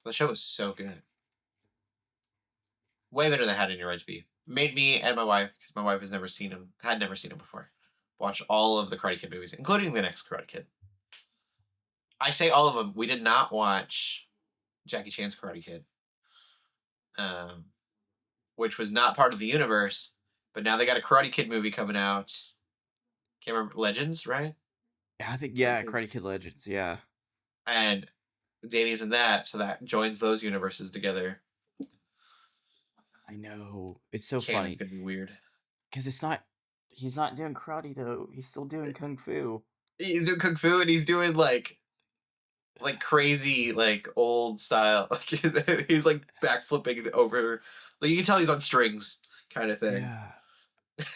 The show was so good. Way better than Had Any Right to Be. Made me and my wife, because my wife had never seen him before, watch all of the Karate Kid movies, including the next Karate Kid. I say all of them. We did not watch Jackie Chan's Karate Kid, um, which was not part of the universe. But now they got a Karate Kid movie coming out. Can't remember Legends, right? Yeah, I think Karate yeah, Kid. Karate Kid Legends, yeah. And Danny's in that, so that joins those universes together. I know. It's so Canon's funny gonna be weird. because he's not doing karate though. He's still doing kung fu. He's doing kung fu and he's doing like crazy like old style. Like he's like backflipping over. Like you can tell he's on strings, kind of thing. Yeah.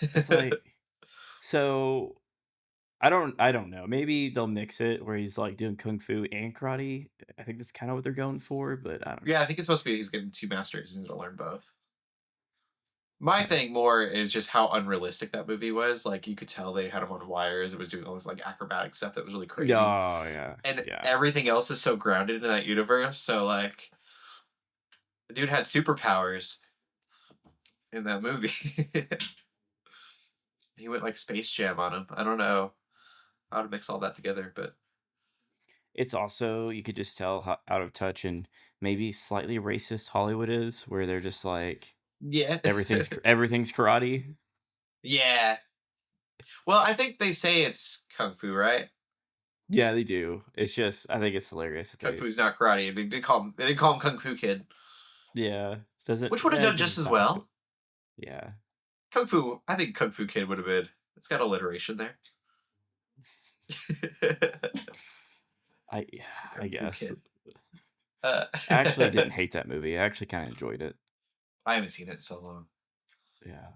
It's like so I don't know. Maybe they'll mix it where he's like doing kung fu and karate. I think that's kind of what they're going for, but I don't Yeah, I think it's supposed to be he's getting two masters. He's gonna learn both. My know. thing more is just how unrealistic that movie was. Like you could tell they had him on wires. It was doing all this like acrobatic stuff that was really crazy, Oh yeah. and Yeah. everything else is so grounded in that universe. So like, the dude had superpowers in that movie. He went like Space Jam on him. I don't know how to mix all that together, but It's also you could just tell how out of touch and maybe slightly racist Hollywood is, where they're just like yeah, everything's karate. yeah. Well, I think they say it's kung fu, right? Yeah, they do. It's just I think it's hilarious that Kung they fu's not karate. They didn't call him Kung Fu Kid, yeah doesn't which would have yeah done it just doesn't as sound as good. well. Yeah, Kung Fu, I think Kung Fu Kid would have been. It's got alliteration there. yeah I Kung Fu guess Kid. Uh, I actually didn't hate that movie. I actually kind of enjoyed it. I haven't seen it in so long. Yeah,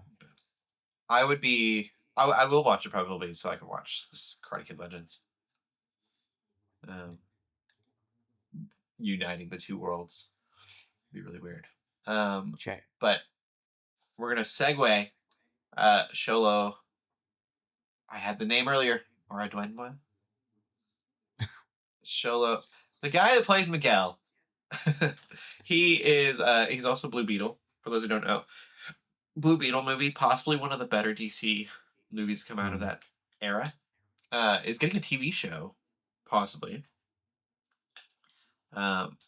I would be. I will watch it probably so I can watch this Karate Kid Legends. Um, Uniting the two worlds would be really weird. Um, check. but we're gonna segue. Sholo. I had the name earlier, or I Dwayne Sholo, the guy that plays Miguel. He's also Blue Beetle. For those who don't know, Blue Beetle movie, possibly one of the better DC movies to come out of Mm. that era. Is getting a TV show, possibly. Um,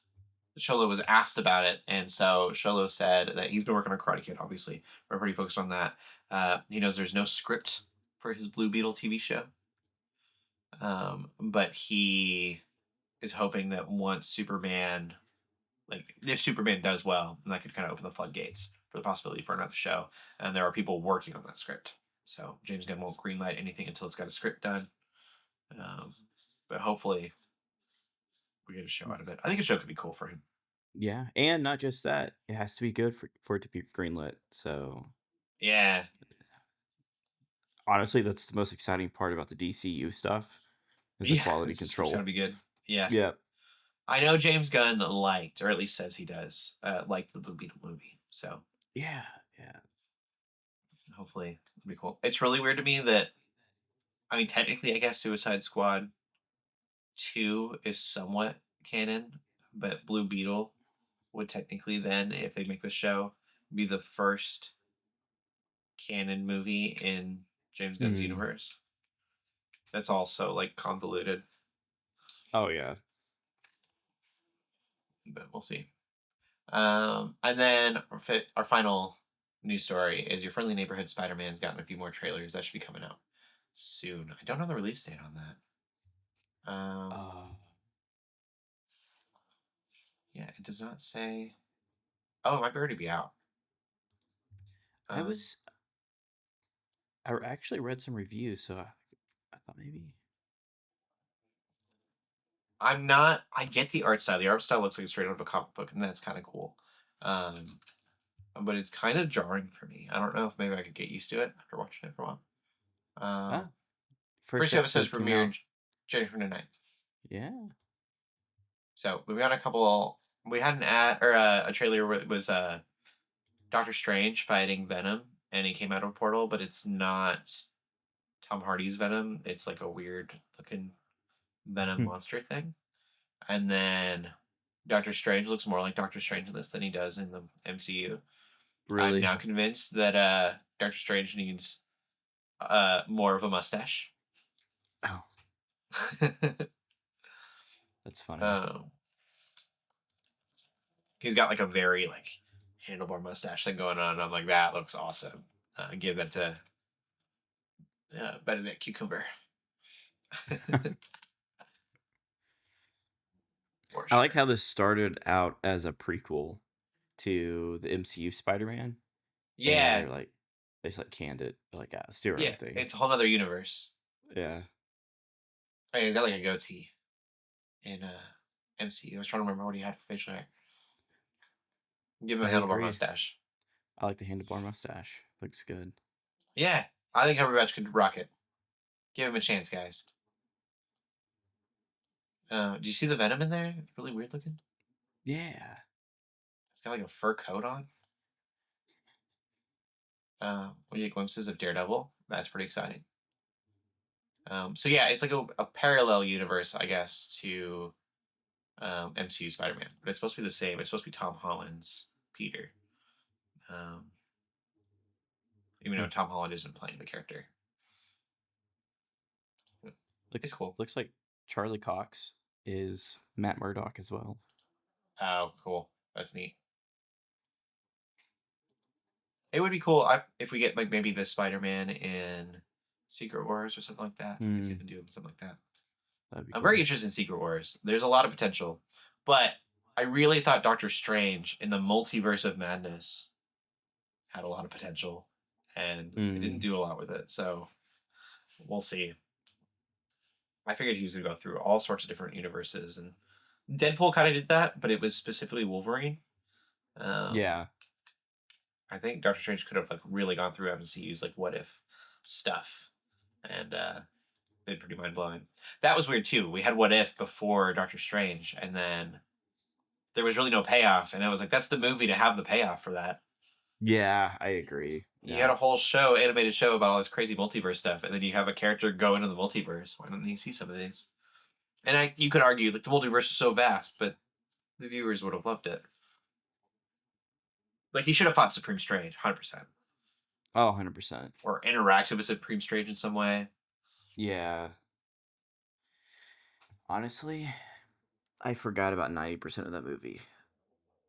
Sholo was asked about it, and so Sholo said that he's been working on Karate Kid. Obviously, we're pretty focused on that. He knows there's no script for his Blue Beetle TV show, but he is hoping that once Superman, like if Superman does well, then that could kind of open the floodgates for the possibility for another show. And there are people working on that script, so James Gunn won't greenlight anything until it's got a script done. Um, but hopefully, we get a show out of it. I think a show could be cool for him. Yeah, and not just that, it has to be good for it to be greenlit. So Yeah, honestly, that's the most exciting part about the DCU stuff is the yeah, quality this script's gonna control. be good. Yeah, Yeah, I know James Gunn liked, or at least says he does, like the Blue Beetle movie. So yeah, yeah. hopefully it'll be cool. It's really weird to me that I mean, technically, I guess Suicide Squad 2 is somewhat canon, but Blue Beetle would technically then, if they make the show, be the first canon movie in James Gunn's Mm. universe. That's also like convoluted, Oh yeah. but we'll see. And then our final news story is your friendly neighborhood Spider-Man's gotten a few more trailers that should be coming out soon. I don't know the release date on that. Uh, Yeah, it does not say. Oh, it might already be out. I Um, was I actually read some reviews, so I thought maybe. I'm not. I get the art style. The art style looks like straight out of a comic book, and that's kind of cool. Um, but it's kind of jarring for me. I don't know if maybe I could get used to it after watching it for a while. Ah, First first two episodes episode came out. premiered January 9th. Yeah. So we've got a couple. We had an ad or a trailer where it was Doctor Strange fighting Venom, and he came out of a portal, but it's not Tom Hardy's Venom. It's like a weird looking Venom Hmm. monster thing. And then Doctor Strange looks more like Doctor Strange in this than he does in the MCU. I'm Really? now convinced that Doctor Strange needs more of a mustache. Oh, that's funny. um, he's got like a very like handlebar mustache thing going on. I'm like, that looks awesome. Give that to Benedict Cucumber. For I like sure. how this started out as a prequel to the MCU Spider-Man, and Yeah, they just like canned it, like let's do our yeah. own thing. It's a whole other universe. Yeah. I mean, he's got like a goatee in MCU. I was trying to remember what he had for facial hair. Give him a I handlebar agree. mustache. I like the handlebar mustache. Looks good. Yeah, I think Cumberbatch could rock it. Give him a chance, guys. Do you see the Venom in there? It's really weird looking. Yeah. It's got like a fur coat on. We get glimpses of Daredevil. That's pretty exciting. So yeah, it's like a parallel universe, I guess, to MCU Spider-Man, but it's supposed to be the same. It's supposed to be Tom Holland's Peter, um, even Hmm. though Tom Holland isn't playing the character. It's cool. Looks like Charlie Cox is Matt Murdock as well. Oh, cool. That's neat. It would be cool if we get like maybe the Spider-Man in Secret Wars or something like that. I could see them doing something like that. That'd be I'm cool. very interested in Secret Wars. There's a lot of potential, but I really thought Doctor Strange in the Multiverse of Madness had a lot of potential, and they didn't do a lot with it. So we'll see. I figured he was gonna go through all sorts of different universes, and Deadpool kind of did that, but it was specifically Wolverine. Yeah. I think Doctor Strange could have like really gone through MCU's like what if stuff, and been pretty mind blowing. That was weird too. We had what if before Doctor Strange, and then there was really no payoff, and I was like, that's the movie to have the payoff for that. Yeah, I agree. You Yeah. had a whole show, animated show about all this crazy multiverse stuff, and then you have a character go into the multiverse. Why don't you see some of these? And you could argue like the multiverse is so vast, but the viewers would have loved it. Like he should have fought Supreme Strange, 100%, Oh, 100%. or interacted with Supreme Strange in some way. Yeah. Honestly, I forgot about 90% of that movie.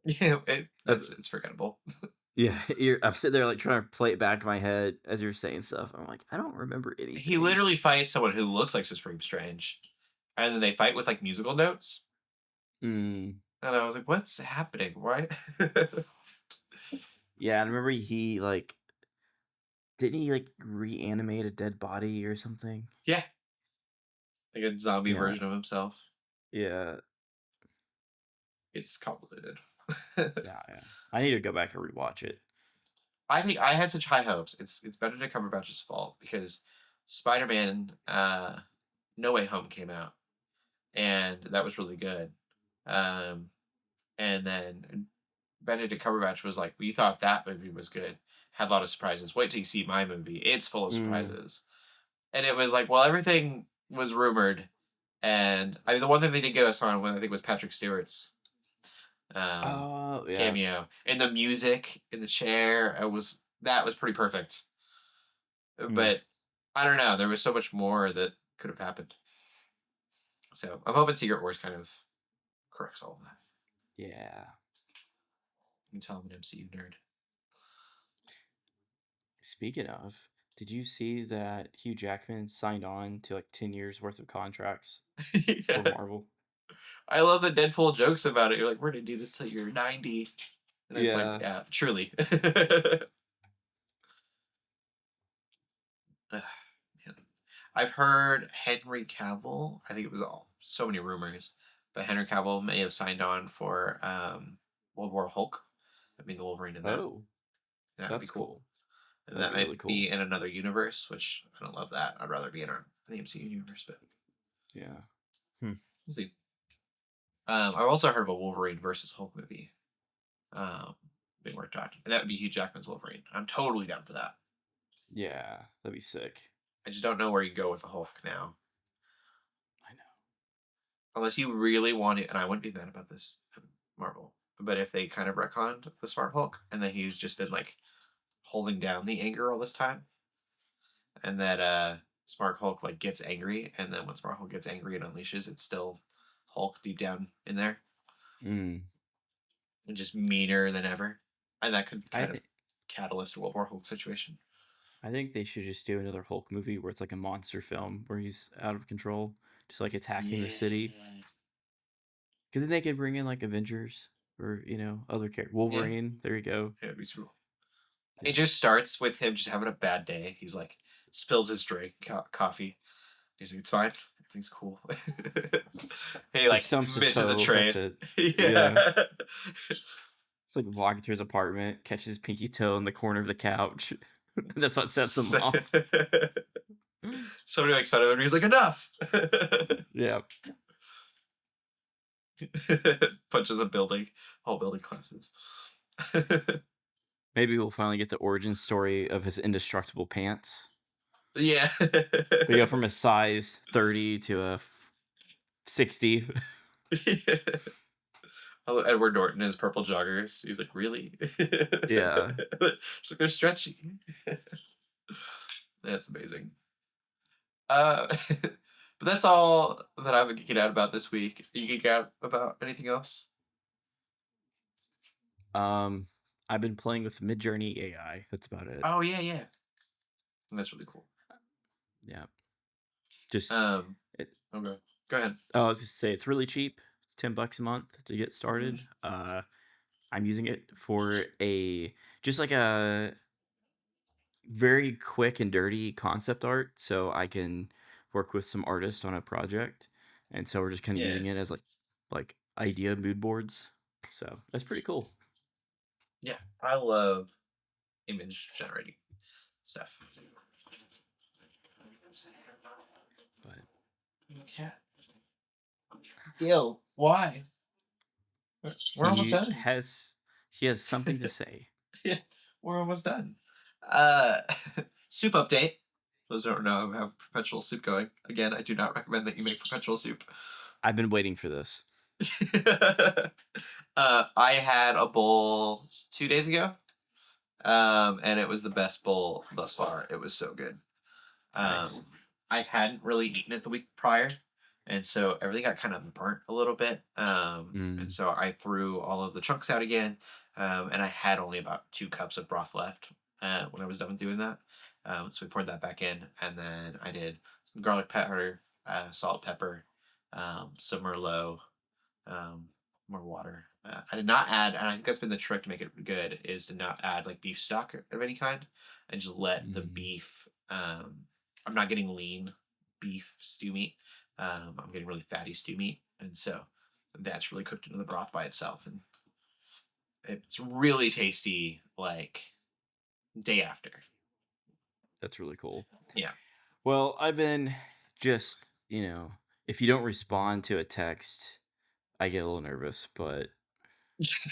Yeah, That's it's forgettable. yeah. I'm sitting there like trying to play it back in my head as you're saying stuff. I'm like, I don't remember He anything. literally fights someone who looks like Supreme Strange, and then they fight with like musical notes. Mm. And I was like, "What's happening? Why?" Yeah, I remember he like didn't he like reanimate a dead body or something? Yeah, like a zombie Yeah. version of himself. Yeah. It's convoluted. Yeah. I need to go back and rewatch it. I think I had such high hopes. It's Benedict Cumberbatch's fault because Spider-Man No Way Home came out, and that was really good. Um, and then Benedict Cumberbatch was like, "We thought that movie was good. Had a lot of surprises. Wait till you see my movie. It's full of Mm. surprises." and it was like, well, everything was rumored, and I mean, the one thing they did get us on with, I think, was Patrick Stewart's Oh yeah. cameo, and the music in the chair. That was pretty perfect. Mm. But I don't know. There was so much more that could have happened. So I'm hoping Secret Wars kind of corrects all of that. Yeah. You can tell I'm an MCU nerd. Speaking of, did you see that Hugh Jackman signed on to like 10 years worth of contracts for Marvel? I love the Deadpool jokes about it. You're like, we're gonna do this till you're 90. And it's like, Yeah. yeah, truly. Man. I've heard Henry Cavill, I think it was all so many rumors, but Henry Cavill may have signed on for World War Hulk. I mean, the Wolverine in that. Oh, That would be that's cool. cool. And That'd that be really might cool. be in another universe, which I don't love that. I'd rather be in the MCU universe, but Yeah. we'll see. I've also heard of a Wolverine versus Hulk movie being worked on. And that would be Hugh Jackman's Wolverine. I'm totally down for that. Yeah, that'd be sick. I just don't know where you go with the Hulk now. I know. Unless you really want it, and I wouldn't be mad about this, Marvel. But if they kind of retconned the Smart Hulk, and that he's just been like holding down the anger all this time, and that Smart Hulk like gets angry, and then when Smart Hulk gets angry and unleashes, it's still Hulk deep down in there, Mm. and just meaner than ever, and that could I kind of think catalyst a World War Hulk situation. I think they should just do another Hulk movie where it's like a monster film where he's out of control, just like attacking the city. Because then they could bring in like Avengers or other characters. Wolverine. There you go. Yeah, it'd be super cool. Yeah. It just starts with him just having a bad day. He's like spills his drink coffee. He's like, it's fine. Everything's cool. He like stumps his misses a toe, train. that's it. Yeah. It's like walking through his apartment, catches his pinky toe in the corner of the couch. That's what sets him off. Somebody makes fun of him and he's like, enough. Yeah. Punches a building. Whole building collapses. Maybe we'll finally get the origin story of his indestructible pants. Yeah. They go from a size 30 to a 60. Edward Norton in his purple joggers. He's like, really? Yeah. It's like, they're stretchy. That's amazing. But that's all that I've been geeking out about this week. Are you geeking out about anything else? I've been playing with Midjourney AI. That's about it. Oh yeah, yeah. And that's really cool. Yeah. Just Okay. Go ahead. I was just say it's really cheap. It's $10 a month to get started. I'm using it for just like a very quick and dirty concept art, so I can work with some artists on a project. And so we're just kind of using it as like idea mood boards. So that's pretty cool. Yeah, I love image generating stuff. But cat. Gil, why? We're almost done. He has something to say. Yeah, we're almost done. Soup update. Those who don't know, I have perpetual soup going. Again, I do not recommend that you make perpetual soup. I've been waiting for this. I had a bowl 2 days ago, and it was the best bowl thus far. It was so good. Nice. I hadn't really eaten it the week prior, and so everything got kind of burnt a little bit. And so I threw all of the chunks out again, and I had only about 2 cups of broth left when I was done doing that. So we poured that back in, and then I did some garlic powder, salt, pepper, some Merlot, more water. I did not add, and I think that's been the trick to make it good, is to not add like beef stock of any kind, and just let the beef. I'm not getting lean beef stew meat. I'm getting really fatty stew meat, and so that's really cooked into the broth by itself, and it's really tasty. Like day after. That's really cool. Yeah. Well, I've been just, if you don't respond to a text, I get a little nervous, but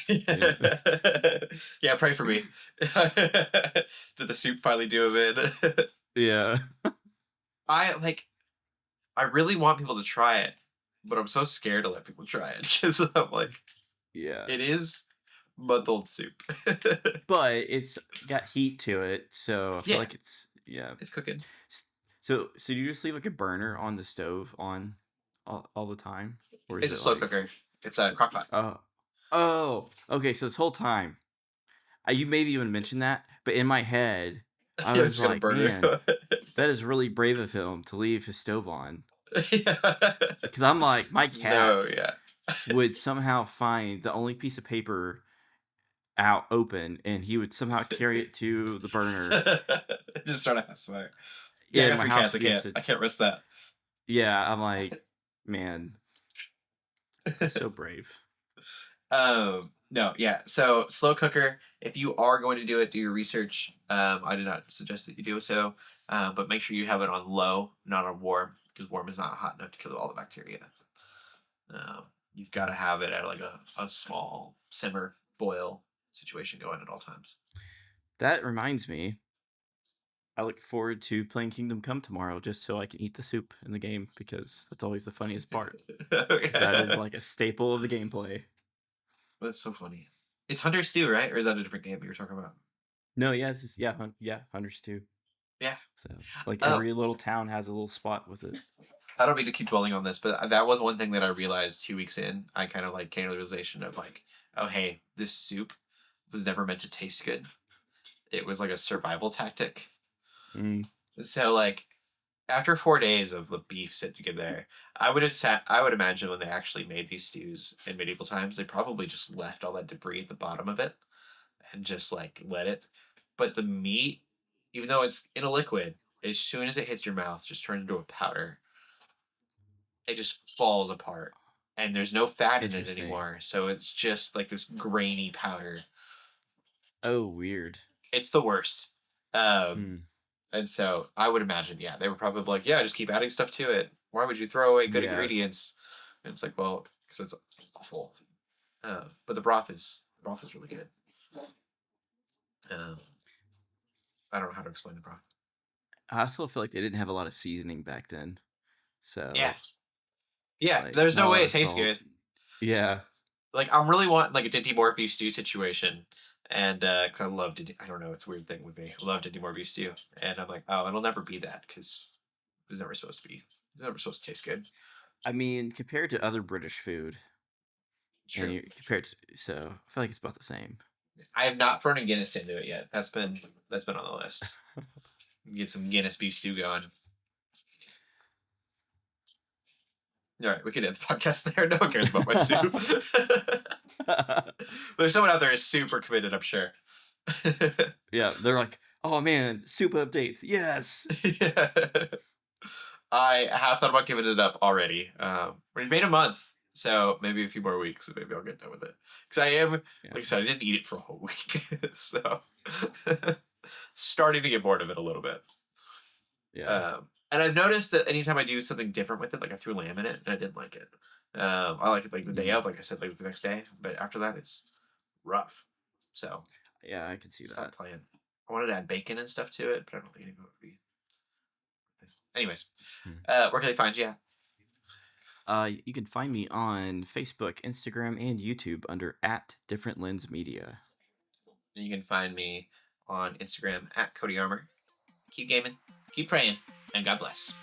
yeah, pray for me. Did the soup finally do a bit? yeah. I really want people to try it, but I'm so scared to let people try it because I'm like, Yeah. it is month-old soup. But it's got heat to it, so I feel Yeah. like it's It's cooking. So do you just leave like a burner on the stove on all the time, or is It's a it slow like cooker. It's a crock pot. okay, so this whole time you maybe even mentioned that, but in my head I Yeah, was just got a like, burner. man, that is really brave of him to leave his stove on, Yeah. because I'm like, my No, cat yeah. would somehow find the only piece of paper out open, and he would somehow carry it to the burner. Just start a fire. Yeah, I And got my 3 house cats. would be I can't risk that. yeah, I'm like, man, that's so brave. No, yeah. So slow cooker. If you are going to do it, do your research. I do not suggest that you do so. But make sure you have it on low, not on warm, because warm is not hot enough to kill all the bacteria. You've got to have it at like a small simmer boil situation going at all times. That reminds me, I look forward to playing Kingdom Come tomorrow just so I can eat the soup in the game, because that's always the funniest part. 'Cause that is like a staple of the gameplay. That's so funny. It's Hunter Stew, right? Or is that a different game you were talking about? No, yes, yeah, Hunters too. Yeah. So like Oh, every little town has a little spot with it. I don't mean to keep dwelling on this, but that was one thing that I realized 2 weeks in. I kind of like came to the realization of like, oh hey, this soup was never meant to taste good. It was like a survival tactic. Mm. So like after 4 days of the beef sitting there, I would imagine when they actually made these stews in medieval times, they probably just left all that debris at the bottom of it and just like let it. But the meat, even though it's in a liquid, as soon as it hits your mouth, just turns into a powder. It just falls apart. And there's no fat in it Interesting. anymore. So it's just like this grainy powder. Oh, weird. It's the worst. Um, Mm. and so I would imagine, yeah, they were probably like, yeah, just keep adding stuff to it. Why would you throw away good Yeah. ingredients? And it's like, well, because it's awful. But the broth is really good. I don't know how to explain the broth. I also feel like they didn't have a lot of seasoning back then. So Yeah, like, there's not no a way lot it of tastes salt. good. Yeah. Like I'm really wanting like a Dinty Moore beef stew situation, and 'cause I love Dinty. I don't know, it's a weird thing with me. I love Dinty Moore beef stew, and I'm like, oh, it'll never be that because it was never supposed to be. It's never supposed to taste good. I mean, compared to other British food, and True. so I feel like it's about the same. I have not thrown a Guinness into it yet. That's been on the list. Get some Guinness beef stew going. All right, we could end the podcast there. No one cares about my soup. There's someone out there who's super committed, I'm sure. Yeah, they're like, oh man, soup updates. Yes. Yeah. I have thought about giving it up already. We've made a month, so maybe a few more weeks, and maybe I'll get done with it. Because I am, like I said, I didn't eat it for a whole week, so starting to get bored of it a little bit. Yeah. And I've noticed that anytime I do something different with it, like I threw lamb in it, and I didn't like it. I like it like the day of, like I said, like the next day, but after that, it's rough. So Yeah, I can see that. stop playing. I wanted to add bacon and stuff to it, but I don't think anyone would be. Anyways, where can they find you at? You can find me on Facebook, Instagram, and YouTube under @DifferentLensMedia. You can find me on Instagram @Cody Armour. Keep gaming, keep praying, and God bless.